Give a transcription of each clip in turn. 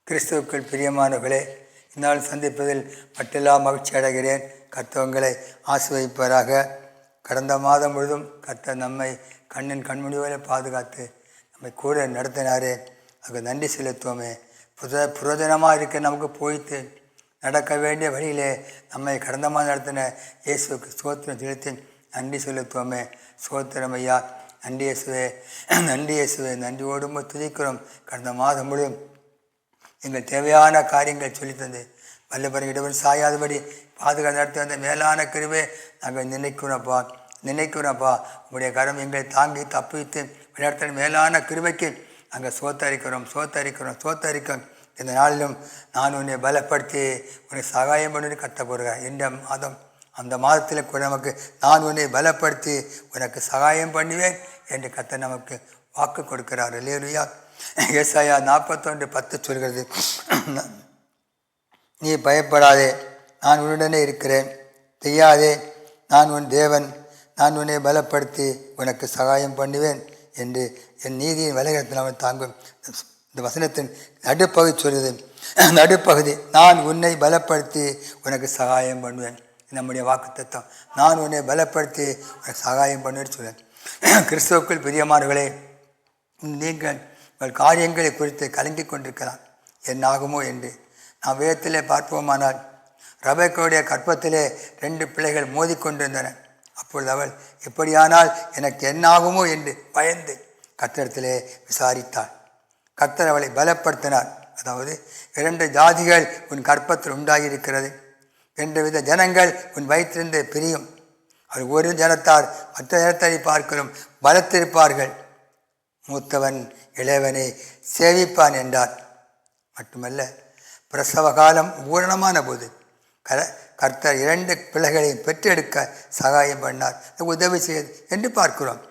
கிறிஸ்துவுக்குள் பிரியமானவர்களே, இந்நாள் சந்திப்பதில் மட்டெல்லாம் மகிழ்ச்சி அடைகிறேன். கர்த்தவங்களை ஆசீர்வதிப்பாராக. கடந்த மாதம் முழுதும் கர்த்தர் நம்மை கண்ணின் கண்முடிவரை பாதுகாத்து நம்மை கூட நடத்தினாரே, அதுக்கு நன்றி செலுத்துவோமே. புரோஜனமாக இருக்க நமக்கு போய்த்து நடக்க வேண்டிய வழியிலே நம்மை கடந்த மாதம் நடத்தின இயேசுக்கு ஸ்தோத்திரம் செலுத்தி நன்றி செலுத்துவோமே. ஸ்தோத்திரம் ஐயா, நன்றி இயேசுவே, நன்றி இயேசுவே, நன்றியோடும் துதிக்கிறோம். கடந்த மாதம் முழுவதும் எங்கள் தேவையான காரியங்கள் சொல்லித்தந்து வல்லபரம் இடவன் சாயாதபடி பாதுகாத்து நடத்தி வந்த மேலான கிருபை நாங்கள் நினைக்கிறோம்ப்பா. உங்களுடைய கரம் எங்களை தாங்கி தப்பித்து விளையாடுத்த மேலான கிருபைக்கு நாங்கள் சோத்தரிக்கிறோம். இந்த நாளிலும் நான் உன்னை பலப்படுத்தி உன்னை சகாயம் பண்ணி கட்ட போகிறேன். இந்த மாதம் அந்த மாதத்தில் கூட நமக்கு நான் உன்னை பலப்படுத்தி உனக்கு சகாயம் பண்ணுவேன் என்று கர்த்தர் நமக்கு வாக்கு கொடுக்கிறார். அல்லேலூயா. ஏசாயா 41:10 சொல்கிறது, நீ பயப்படாதே, நான் உன்னுடனே இருக்கிறேன், செய்யாதே, நான் உன் தேவன், நான் உன்னை பலப்படுத்தி உனக்கு சகாயம் பண்ணுவேன் என்று என் நீதியின் வலைகத்தில் அவன் தாங்கும். இந்த வசனத்தின் நடுப்பகுதி சொல்லுது, நடுப்பகுதி நான் உன்னை பலப்படுத்தி உனக்கு சகாயம் பண்ணுவேன். நம்முடைய வாக்கு தத்துவம், நான் உன்னை பலப்படுத்தி உனக்கு சகாயம் பண்ணுவேன்னு சொல்லுவேன். கிறிஸ்துவுக்குள் பிரியமானவர்களே, நீங்கள் உங்கள் காரியங்களை குறித்து கலங்கி கொண்டிருக்கலாம், என்ன ஆகுமோ என்று. நாம் வேதத்திலே பார்ப்போமானால், ரபேக்காவுடைய கற்பத்திலே 2 பிள்ளைகள் மோதிக்கொண்டிருந்தன. அப்பொழுது அவள் எப்படியானால் எனக்கு என்ன ஆகுமோ என்று பயந்து கர்த்தரிடத்திலே விசாரித்தாள். கர்த்தர் அவளை பலப்படுத்தினார். அதாவது 2 ஜாதிகள் உன் கற்பத்தில் உண்டாகியிருக்கிறது, 2 வித ஜனங்கள் உன் வயிற்றிலிருந்து பிரியும். அவர் ஒரு ஜனத்தார் மற்ற ஜனத்தை பார்க்கிறோம் பலத்திருப்பார்கள், மூத்தவன் இளையவனை சேவிப்பான் என்றார். மட்டுமல்ல, பிரசவ காலம் பூரணமான போது கர்த்தர் 2 பிள்ளைகளையும் பெற்றெடுக்க சகாயம் பண்ணார், உதவி செய்து என்று பார்க்கிறோம்.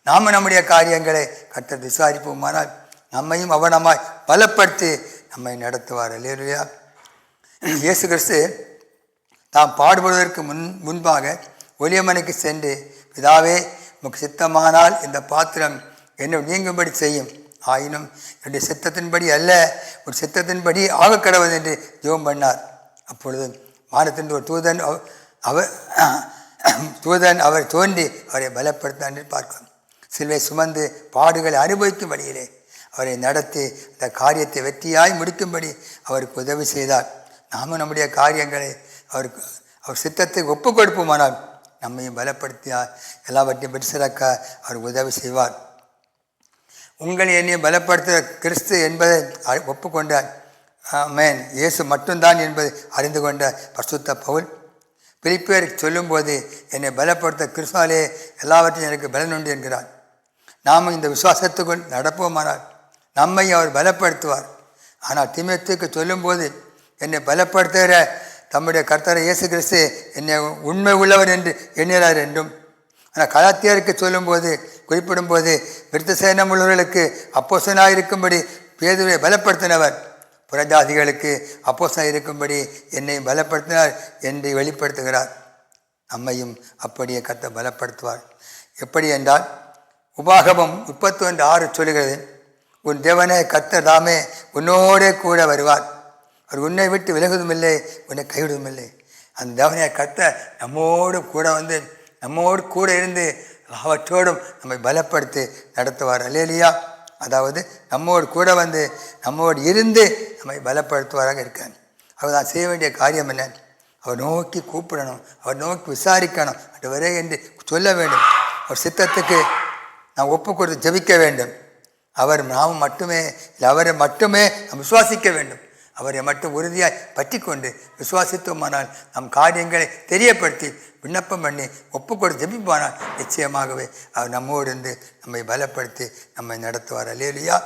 நாம் நம்முடைய காரியங்களை கர்த்தர் விசாரிப்போமானால் நம்மையும் அவனமாய் பலப்படுத்தி நம்மை நடத்துவார். அல்லேலூயா. இயேசு கிறிஸ்து தாம் பாடுபடுவதற்கு முன்பாக ஒலியமனைக்கு சென்று, பிதாவே உமக்கு சித்தமானால் இந்த பாத்திரம் என்னை நீங்கும்படி செய்யும், ஆயினும் என்னுடைய சித்தத்தின்படி அல்ல ஒரு சித்தத்தின்படி ஆக கடவுள் என்று ஜெபம் பண்ணார். அப்பொழுது வானத்தின் ஒரு தூதன் அவர் தோன்றி அவரை பலப்படுத்தார் என்று பார்க்கிறோம். சிலுவை சுமந்து பாடுகளை அனுபவிக்கும் வழியிலே அவரை நடத்தி அந்த காரியத்தை வெற்றியாய் முடிக்கும்படி அவருக்கு உதவி செய்தார். நாமும் நம்முடைய காரியங்களை அவர் சித்தத்தை ஒப்பு கொடுப்போமானால் நம்மையும் பலப்படுத்தியார் எல்லாவற்றையும் பெற்று சிறக்க அவர் உதவி செய்வார். உங்களை என்னையும் பலப்படுத்த கிறிஸ்து என்பதை ஒப்புக்கொண்டார். ஆமென். இயேசு மட்டும்தான் என்பதை அறிந்து கொண்ட பரிசுத்த பவுல் பிலிப்பியர் சொல்லும்போது, என்னை பலப்படுத்த கிறிஸ்துவாலே எல்லாவற்றையும் எனக்கு பலன் உண்டு என்கிறார். நாம் இந்த விசுவாசத்துக்குள் நடப்போமானால் நம்மை அவர் பலப்படுத்துவார். ஆனால் தீமோத்தேயுக்கு சொல்லும்போது, என்னை பலப்படுத்துகிற தம்முடைய கர்த்தர் இயேசு கிறிஸ்து என்னை உண்மை உள்ளவர் என்று எண்ணினார் என்றும், ஆனால் கலாத்தியருக்கு சொல்லும்போது குறிப்பிடும்போது, விருத்த சேனம் உள்ளவர்களுக்கு அப்போஸ்தலனாக இருக்கும்படி பேதுருவை பலப்படுத்தினவர், புறஜாதிகளுக்கு அப்போஸ்தலனாக இருக்கும்படி என்னை பலப்படுத்தினார் என்று வெளிப்படுத்துகிறார். நம்மையும் அப்படியே கர்த்தர் பலப்படுத்துவார். எப்படி என்றால், உபாகமம் 31:6 சொல்லுகிறது, உன் தேவனே கர்த்தர் தாமே உன்னோடே கூட வருவார், அவர் உன்னை விட்டு விலகுவதும் இல்லை, உன்னை கைவிடுவதும் இல்லை. அந்த தேவனைய கர்த்தர் நம்மோடு கூட வந்து நம்மோடு கூட இருந்து அவற்றோடும் நம்மை பலப்படுத்தி நடத்துவார். அல்லேலூயா. அதாவது நம்மோடு கூட வந்து நம்மோடு இருந்து நம்மை பலப்படுத்துவாராக இருக்காங்க. அவர் தான் செய்ய வேண்டிய காரியம் என்ன? அவர் நோக்கி கூப்பிடணும், அவர் நோக்கி விசாரிக்கணும், ஆண்டவரே என்று சொல்ல வேண்டும். அவர் சித்தத்துக்கு நாம் ஒப்பு கொடுத்து ஜெபிக்க வேண்டும். அவரை மட்டுமே நாம் விசுவாசிக்க வேண்டும். அவரை மட்டும் உறுதியாய் பற்றி கொண்டு விசுவாசித்தோமானால் நம் காரியங்களை தெரியப்படுத்தி விண்ணப்பம் பண்ணி ஒப்பு கொடுத்து ஜெபிப்பானால் நிச்சயமாகவே அவர் நம்மோடு இருந்து நம்மை பலப்படுத்தி நம்மை நடத்துவார். அல்லேலூயா.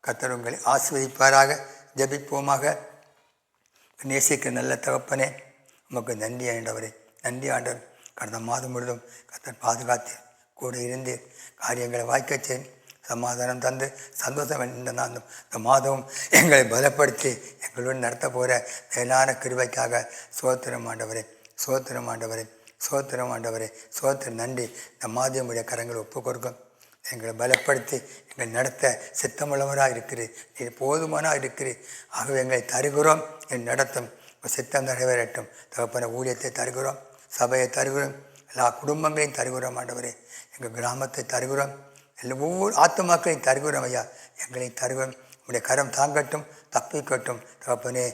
கர்த்தர் உங்களை ஆசீர்வதிப்பாராக. ஜெபிப்போமாக. நேசிக்க நல்ல தகப்பனே, உமக்கு நன்றி ஆண்டவரே, நன்றி ஆண்டவர். கடந்த மாதம் முழுதும் கர்த்தர் பாதுகாத்து கூட இருந்து காரியங்களை வாய்க்கச்சே சமாதானம் தந்து சந்தோஷம் இந்த மாதமும் எங்களை பலப்படுத்தி எங்களுடன் நடத்த போகிற மேலான கிருபைக்காக சோத்திரம் ஆண்டவரே, சோத்திரம் ஆண்டவரே, சோத்திரம் ஆண்டவரே, சோத்திரம். நன்றி. இந்த மாதிரியுடைய கரங்களை ஒப்பு கொடுக்கும். எங்களை பலப்படுத்தி எங்கள் நடத்த சித்தமுள்ளவராக இருக்கிறீர். நீர் போதுமானாக இருக்கிறீர். ஆகவே எங்களை தருகிறோம். என் நடத்தும் சித்தம் நிறைவேறட்டும். தகப்பன ஊழியத்தை தருகிறோம், சபையை தருகிறோம், எல்லா குடும்பங்களையும் தருகிறோம். ஆண்டவரே, எங்கள் கிராமத்தை தருகிறோம், ஒவ்வொரு ஆத்துமாக்களையும் தருகிறோம். ஐயா, எங்களை தருகிறோம். உடைய கரம் தாங்கட்டும், தப்பிக்கட்டும். தகப்பனே,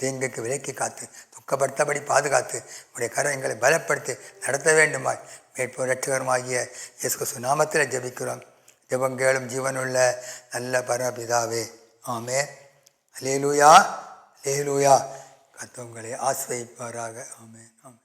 தீங்குக்கு விலக்கி காத்து துக்கப்படுத்தபடி பாதுகாத்து உடைய கரம் எங்களை பலப்படுத்தி நடத்த வேண்டுமாய் மீட்பு இரட்சகருமாகிய இயேசு கிறிஸ்து நாமத்தில் ஜெபிக்கிறோம். ஜெபங்கேளும் ஜீவனுள்ள நல்ல பரமபிதாவே, ஆமென். அல்லேலூயா, அல்லேலூயா. கர்த்தர் உங்களை ஆசீர்வதிப்பாராக. ஆமென், ஆமென்.